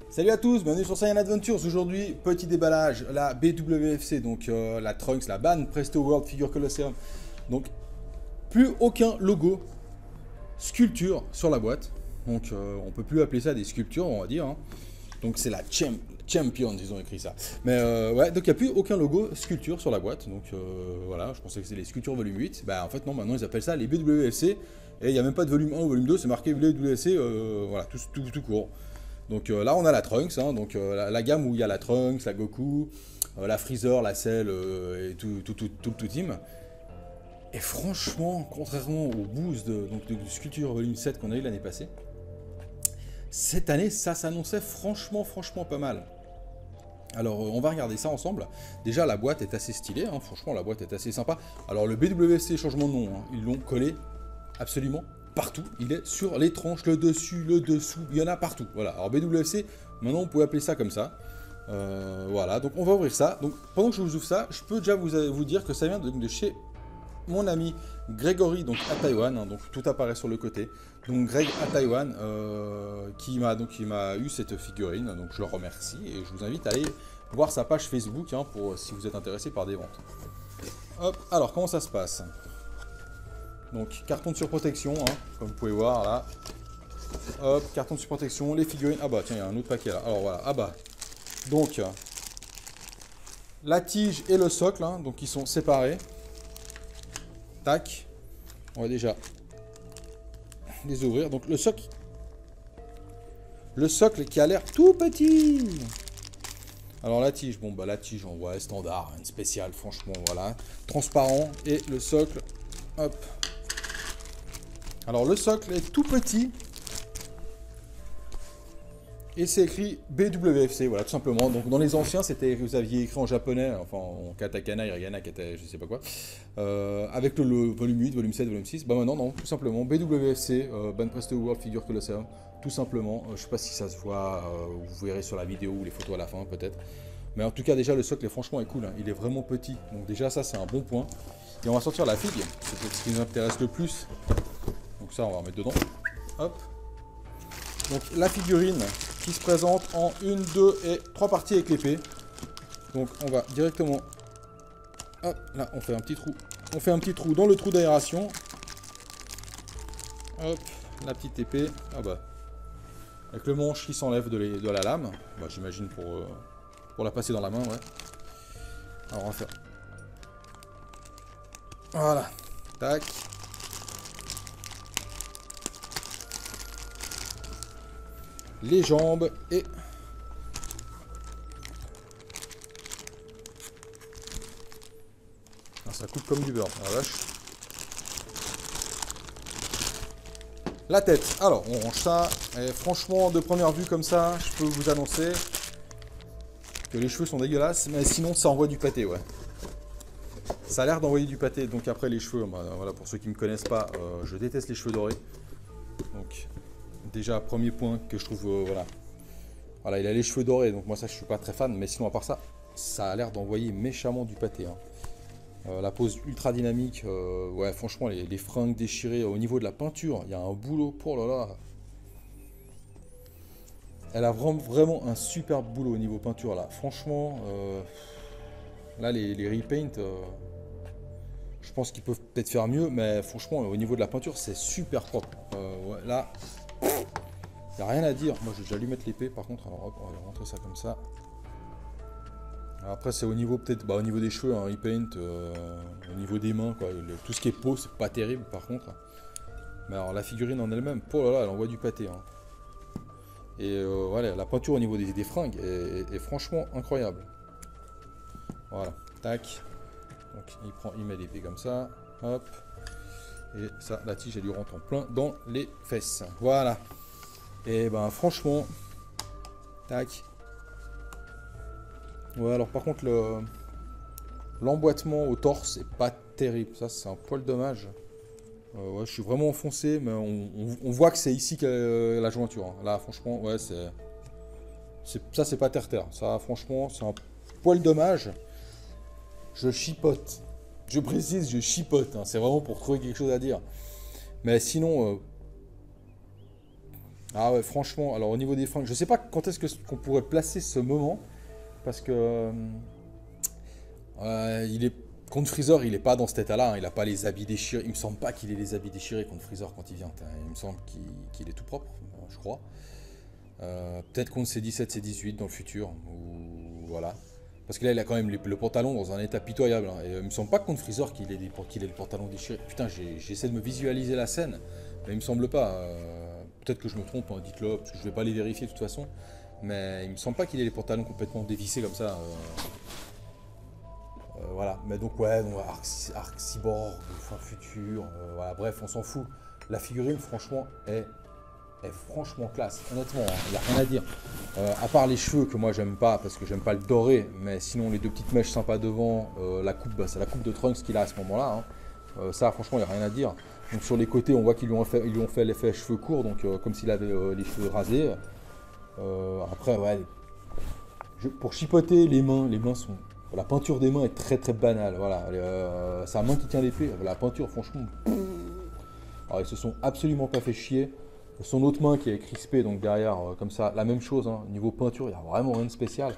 Salut à tous, bienvenue sur Saiyan Adventures. Aujourd'hui, petit déballage, la BWFC, donc la Trunks, la Ban Presto World Figure Colosseum. Donc, plus aucun logo sculpture sur la boîte. Donc, on peut plus appeler ça des sculptures, on va dire. Hein. Donc, c'est la Champions, ils ont écrit ça. Mais ouais, donc il n'y a plus aucun logo sculpture sur la boîte. Donc, voilà, je pensais que c'était les sculptures volume 8. Bah, en fait, non, maintenant ils appellent ça les BWFC. Et il n'y a même pas de volume 1 ou volume 2, c'est marqué BWFC, voilà, tout court. Donc là on a la Trunks, hein, donc la gamme où il y a la Trunks, la Goku, la Freezer, la Cell et tout le team. Et franchement, contrairement au boost de Sculpture volume 7 qu'on a eu l'année passée, cette année ça s'annonçait franchement pas mal. Alors on va regarder ça ensemble. Déjà la boîte est assez stylée, hein, franchement la boîte est assez sympa. Alors le BWFC changement de nom, hein, ils l'ont collé absolument partout, il est sur les tranches, le dessus, le dessous, il y en a partout. Voilà, alors BWFC, maintenant on peut appeler ça comme ça. Voilà, donc on va ouvrir ça. Donc pendant que je vous ouvre ça, je peux déjà vous dire que ça vient de chez mon ami Grégory, donc à Taïwan, hein, donc tout apparaît sur le côté. Donc Greg à Taïwan, qui m'a eu cette figurine, donc je le remercie et je vous invite à aller voir sa page Facebook, hein, pour si vous êtes intéressé par des ventes. Hop, alors comment ça se passe ? Donc carton de surprotection, hein, comme vous pouvez voir là. Hop, carton de surprotection, les figurines. Ah bah tiens, il y a un autre paquet là. Alors voilà, ah bah. Donc la tige et le socle, hein, donc ils sont séparés. Tac. On va déjà les ouvrir. Donc le socle qui a l'air tout petit. Alors la tige, bon bah la tige on voit standard, une spéciale, franchement voilà. Transparent et le socle, hop. Alors le socle est tout petit et c'est écrit BWFC, voilà tout simplement. Donc dans les anciens c'était, vous aviez écrit en japonais, enfin en katakana, hiragana, je sais pas quoi, avec le volume 8, volume 7, volume 6. Bah maintenant non, tout simplement BWFC, Ban Presto World Figure Colosseum, tout simplement. Je sais pas si ça se voit, vous verrez sur la vidéo ou les photos à la fin peut-être. Mais en tout cas déjà le socle est franchement cool, hein. Il est vraiment petit, donc déjà ça c'est un bon point. Et on va sortir la figue, c'est ce qui nous intéresse le plus. Donc ça on va remettre dedans. Hop. Donc la figurine qui se présente en 1, 2 et 3 parties avec l'épée. Donc on va directement. Hop, là on fait un petit trou. On fait un petit trou dans le trou d'aération. Hop, la petite épée. Ah bah. Avec le manche qui s'enlève de la lame. Bah, j'imagine pour la passer dans la main, ouais. Alors on va faire. Voilà. Tac. Les jambes et ah, ça coupe comme du beurre, la vache. La tête, alors on range ça et franchement de première vue comme ça je peux vous annoncer que les cheveux sont dégueulasses, mais sinon ça envoie du pâté, ouais. Ça a l'air d'envoyer du pâté. Donc après les cheveux, bah, voilà, pour ceux qui ne me connaissent pas, je déteste les cheveux dorés. Donc déjà, premier point que je trouve, voilà, il a les cheveux dorés, donc moi ça je suis pas très fan, mais sinon à part ça, ça a l'air d'envoyer méchamment du pâté, hein. La pose ultra dynamique, ouais franchement les fringues déchirées au niveau de la peinture, il y a un boulot, pour là là. Elle a vraiment un super boulot au niveau peinture là, franchement, là les repaint, je pense qu'ils peuvent peut-être faire mieux, mais franchement au niveau de la peinture c'est super propre, ouais, là. Il n'y a rien à dire. Moi, je vais déjà lui mettre l'épée. Par contre, alors hop, on va rentrer ça comme ça. Alors, après, c'est au niveau peut-être, bah, au niveau des cheveux, hein, repaint, au niveau des mains, quoi. Tout ce qui est peau, c'est pas terrible, par contre. Mais alors, la figurine en elle-même, oh là là, elle envoie du pâté, hein. Et voilà, la peinture au niveau des fringues est franchement incroyable. Voilà, tac. Donc, il met l'épée comme ça. Hop. Et ça, la tige, elle lui rentre en plein dans les fesses. Voilà. Et ben franchement, tac. Ouais, alors par contre l'emboîtement au torse est pas terrible, ça c'est un poil dommage. Ouais, je suis vraiment enfoncé, mais on voit que c'est ici que la jointure, hein. Là franchement, ouais, Ça, c'est pas terre-terre. Ça, franchement, c'est un poil dommage. Je chipote. Je précise, je chipote. Hein. C'est vraiment pour trouver quelque chose à dire. Mais sinon... Ah ouais, franchement, alors au niveau des fringues, je sais pas quand est-ce qu'on pourrait placer ce moment. Parce que... il est... Contre Freezer, il est pas dans cet état-là. Hein. Il a pas les habits déchirés. Il me semble pas qu'il ait les habits déchirés contre Freezer quand il vient. Il me semble qu'il est tout propre, je crois. Peut-être contre C17, C18 dans le futur. Ou voilà. Parce que là, il a quand même le pantalon dans un état pitoyable. Hein. Et il me semble pas que contre Freezer qu'il ait le pantalon déchiré. Putain, j'essaie de me visualiser la scène. Mais il me semble pas. Peut-être que je me trompe, hein, dites-le. Parce que je vais pas les vérifier de toute façon. Mais il me semble pas qu'il ait les pantalons complètement dévissés comme ça. Voilà, mais donc ouais, Arc Cyborg, fin futur, voilà, bref, on s'en fout. La figurine, franchement, est franchement classe. Honnêtement, il n'y a rien à dire. À part les cheveux que moi j'aime pas, parce que j'aime pas le doré, mais sinon les deux petites mèches sympas devant, la coupe, bah, c'est la coupe de Trunks qu'il a à ce moment-là. Hein. Ça, franchement, il n'y a rien à dire. Donc sur les côtés, on voit qu'ils lui ont fait l'effet cheveux courts, donc comme s'il avait les cheveux rasés. Après, ouais, pour chipoter les mains sont... La peinture des mains est très très banale, voilà. C'est la main qui tient l'épée, la peinture franchement... Alors ils se sont absolument pas fait chier. Son autre main qui est crispée, donc derrière, comme ça, la même chose, hein. Niveau peinture, il n'y a vraiment rien de spécial.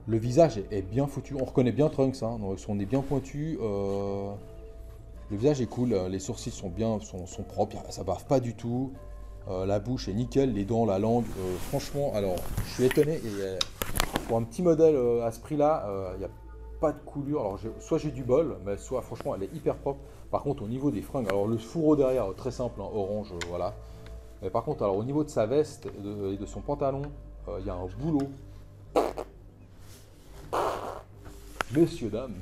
Le visage est bien foutu, on reconnaît bien Trunks, hein. Donc, on est bien pointu. Le visage est cool, les sourcils sont bien, sont propres, ça bave pas du tout. La bouche est nickel, les dents, la langue, franchement, alors je suis étonné. Et, pour un petit modèle à ce prix-là, il n'y a pas de coulure. Alors, soit j'ai du bol, mais soit franchement, elle est hyper propre. Par contre, au niveau des fringues, alors le fourreau derrière, très simple, hein, orange, voilà. Mais par contre, alors au niveau de sa veste et de son pantalon, il y a un boulot. Messieurs, dames,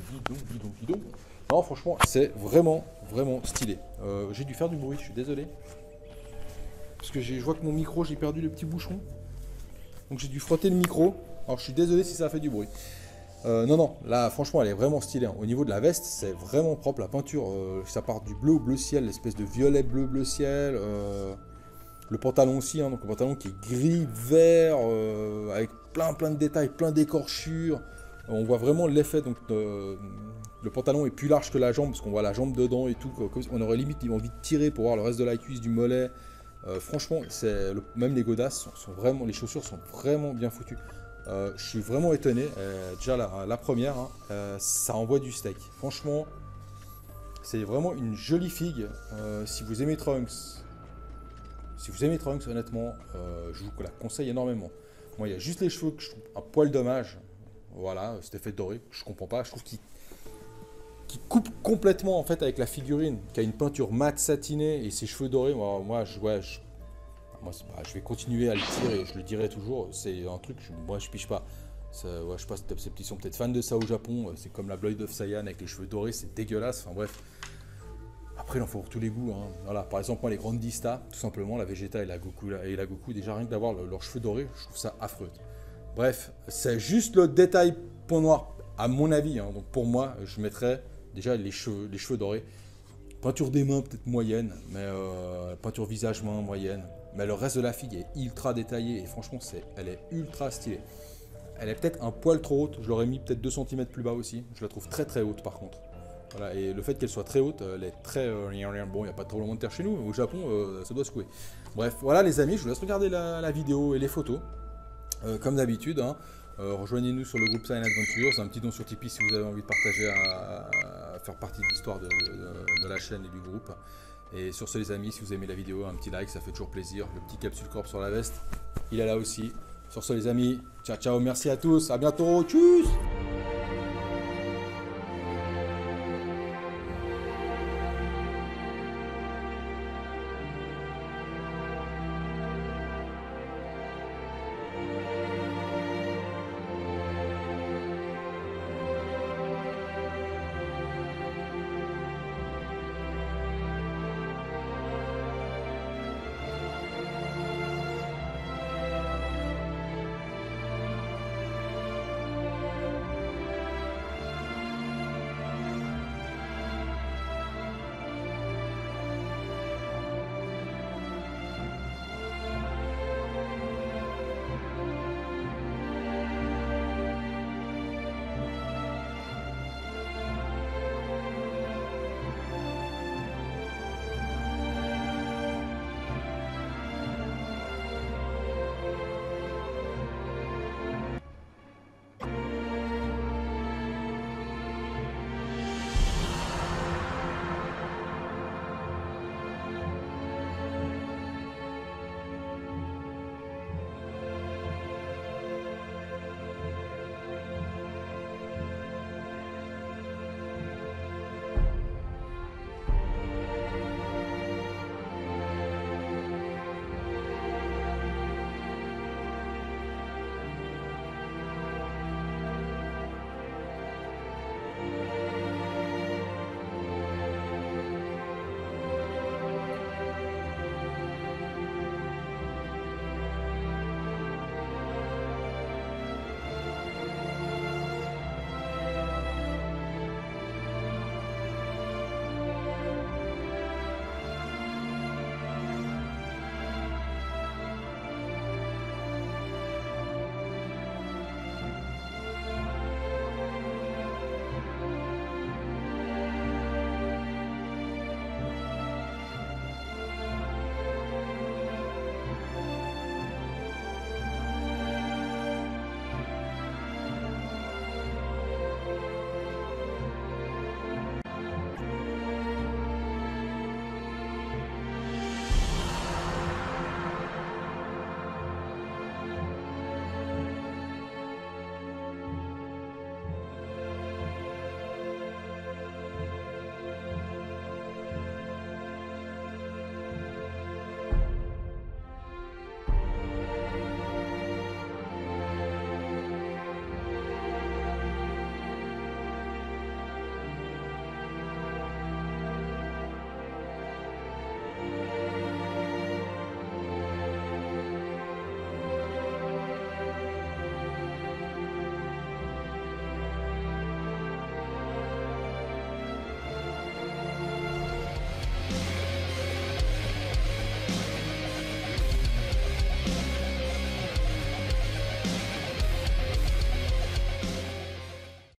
bidon. Non, franchement, c'est vraiment, vraiment stylé. J'ai dû faire du bruit, je suis désolé. Parce que je vois que mon micro, j'ai perdu le petit bouchon. Donc j'ai dû frotter le micro. Alors je suis désolé si ça a fait du bruit. Non, là franchement elle est vraiment stylée. Hein. Au niveau de la veste, c'est vraiment propre. La peinture, ça part du bleu au bleu ciel, l'espèce de violet bleu ciel. Le pantalon aussi, hein, donc le pantalon qui est gris, vert, avec plein de détails, plein d'écorchures. On voit vraiment l'effet. Donc le pantalon est plus large que la jambe, parce qu'on voit la jambe dedans et tout. On aurait limite envie de tirer pour voir le reste de la cuisse, du mollet. Franchement, même les godasses sont vraiment, les chaussures sont vraiment bien foutues. Je suis vraiment étonné. Déjà la première, hein, ça envoie du steak. Franchement, c'est vraiment une jolie figue. Si vous aimez Trunks, honnêtement, je vous la conseille énormément. Moi, il y a juste les cheveux que je trouve un poil dommage. Voilà, cet effet doré, je comprends pas. Je trouve qu'il coupe complètement en fait avec la figurine, qui a une peinture mate satinée et ses cheveux dorés. Moi, je vais continuer à le dire et je le dirai toujours. C'est un truc, moi je piche pas. Ouais, je sais pas, ils sont peut-être fans de ça au Japon. C'est comme la Blade of Saiyan avec les cheveux dorés, c'est dégueulasse. Enfin bref. Après, il en faut pour tous les goûts. Hein. Voilà, par exemple, moi les Grandista, tout simplement, la Vegeta et la Goku, déjà rien que d'avoir leurs cheveux dorés, je trouve ça affreux. Bref, c'est juste le détail point noir, à mon avis. Hein. Donc pour moi, je mettrais déjà les cheveux dorés. Peinture des mains peut-être moyenne, mais peinture visage main moyenne. Mais le reste de la figue est ultra détaillé et franchement, elle est ultra stylée. Elle est peut-être un poil trop haute, je l'aurais mis peut-être 2 cm plus bas aussi. Je la trouve très très haute par contre. Voilà, et le fait qu'elle soit très haute, elle est très... bon, il n'y a pas de tremblement de terre chez nous, mais au Japon, ça doit secouer. Bref, voilà les amis, je vous laisse regarder la vidéo et les photos. Comme d'habitude, hein. Rejoignez-nous sur le groupe Silent Adventures, un petit don sur Tipeee si vous avez envie de partager, à faire partie de l'histoire de la chaîne et du groupe. Et sur ce les amis, si vous aimez la vidéo, un petit like, ça fait toujours plaisir. Le petit capsule corps sur la veste, il est là aussi. Sur ce les amis, ciao ciao, merci à tous, à bientôt, tchuss.